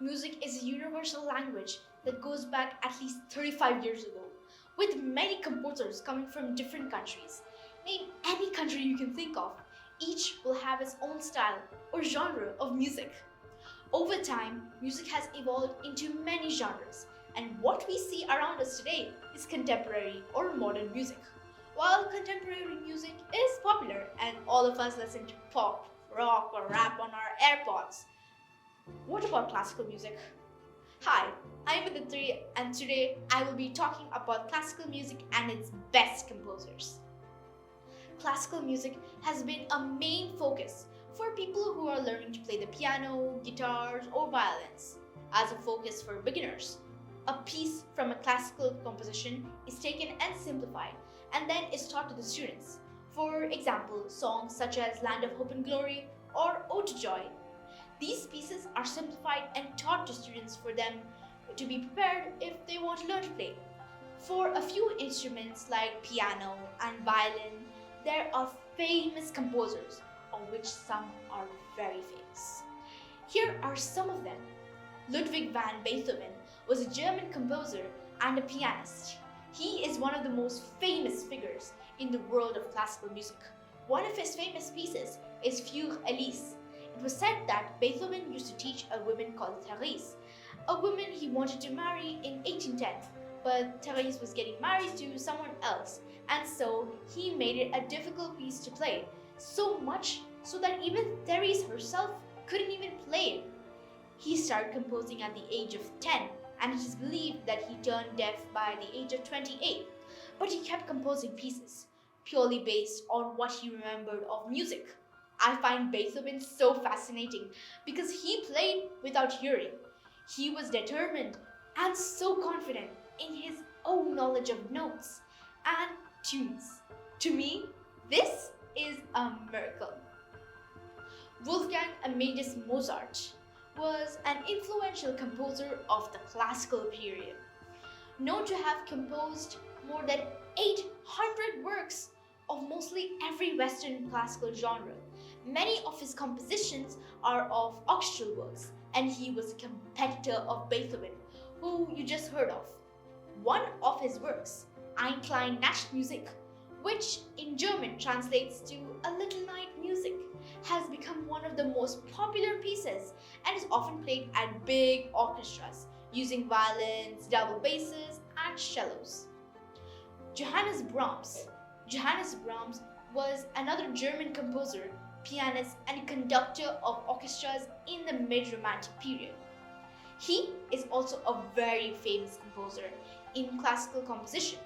Music is a universal language that goes back at least 35 years ago, with many composers coming from different countries. Name any country you can think of. Each will have its own style or genre of music. Over time, music has evolved into many genres, and what we see around us today is contemporary or modern music. While contemporary music is popular and all of us listen to pop, rock, or rap on our AirPods, what about classical music? Hi, I'm Aditri, and today I will be talking about classical music and its best composers. Classical music has been a main focus for people who are learning to play the piano, guitars, or violins. As a focus for beginners, a piece from a classical composition is taken and simplified and then is taught to the students. For example, songs such as Land of Hope and Glory or Ode to Joy. These pieces are simplified and taught to students for them to be prepared if they want to learn to play. For a few instruments like piano and violin, there are famous composers, of which some are very famous. Here are some of them. Ludwig van Beethoven was a German composer and a pianist. He is one of the most famous figures in the world of classical music. One of his famous pieces is Für Elise. It was said that Beethoven used to teach a woman called Therese, a woman he wanted to marry in 1810, but Therese was getting married to someone else, and so he made it a difficult piece to play, so much so that even Therese herself couldn't even play it. He started composing at the age of 10, and it is believed that he turned deaf by the age of 28, but he kept composing pieces, purely based on what he remembered of music. I find Beethoven so fascinating because he played without hearing. He was determined and so confident in his own knowledge of notes and tunes. To me, this is a miracle. Wolfgang Amadeus Mozart was an influential composer of the classical period, known to have composed more than 800 works of mostly every Western classical genre. Many of his compositions are of orchestral works, and he was a competitor of Beethoven, who you just heard of. One of his works, Ein klein Nachtmusik, which in German translates to A Little Night Music, has become one of the most popular pieces and is often played at big orchestras using violins, double basses, and cellos. Johannes Brahms. Johannes Brahms was another German composer, pianist, and conductor of orchestras in the mid-Romantic period. He is also a very famous composer in classical composition.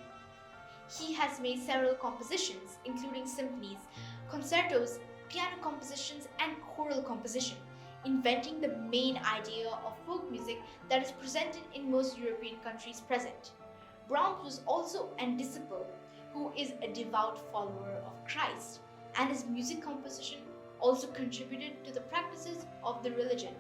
He has made several compositions, including symphonies, concertos, piano compositions, and choral composition, inventing the main idea of folk music that is presented in most European countries present. Brahms was also a disciple who is a devout follower of Christ, and his music composition also contributed to the practices of the religion.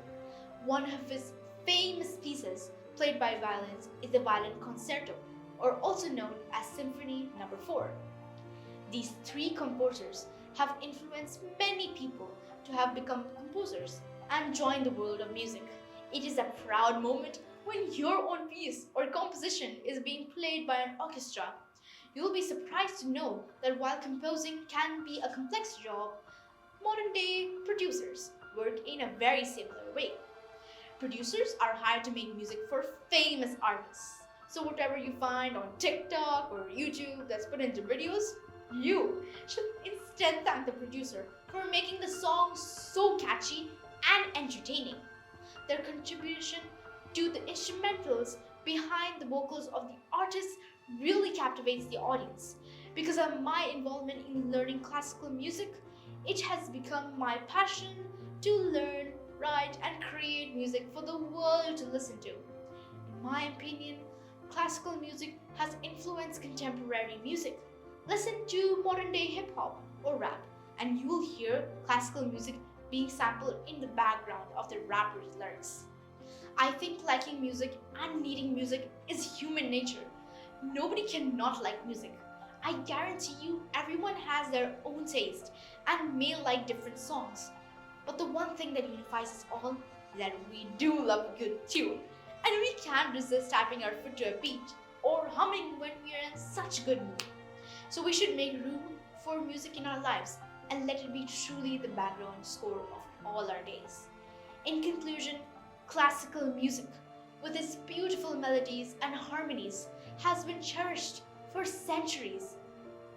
One of his famous pieces played by violins is the Violin Concerto, or also known as Symphony No. 4. These three composers have influenced many people to have become composers and join the world of music. It is a proud moment when your own piece or composition is being played by an orchestra. You will be surprised to know that while composing can be a complex job, modern day producers work in a very similar way. Producers are hired to make music for famous artists. So whatever you find on TikTok or YouTube that's put into videos, you should instead thank the producer for making the song so catchy and entertaining. Their contribution to the instrumentals behind the vocals of the artist really captivates the audience. Because of my involvement in learning classical music, it has become my passion to learn, write, and create music for the world to listen to. In my opinion, classical music has influenced contemporary music. Listen to modern day hip hop or rap, and you will hear classical music being sampled in the background of the rapper's lyrics. I think liking music and needing music is human nature. Nobody can not like music. I guarantee you everyone has their own taste and may like different songs. But the one thing that unifies us all that we do love a good tune, and we can't resist tapping our foot to a beat or humming when we are in such good mood. So we should make room for music in our lives and let it be truly the background score of all our days. In conclusion, classical music, with its beautiful melodies and harmonies, has been cherished for centuries.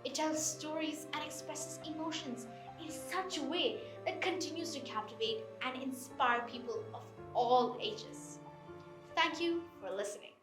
It tells stories and expresses emotions in such a way that continues to captivate and inspire people of all ages. Thank you for listening.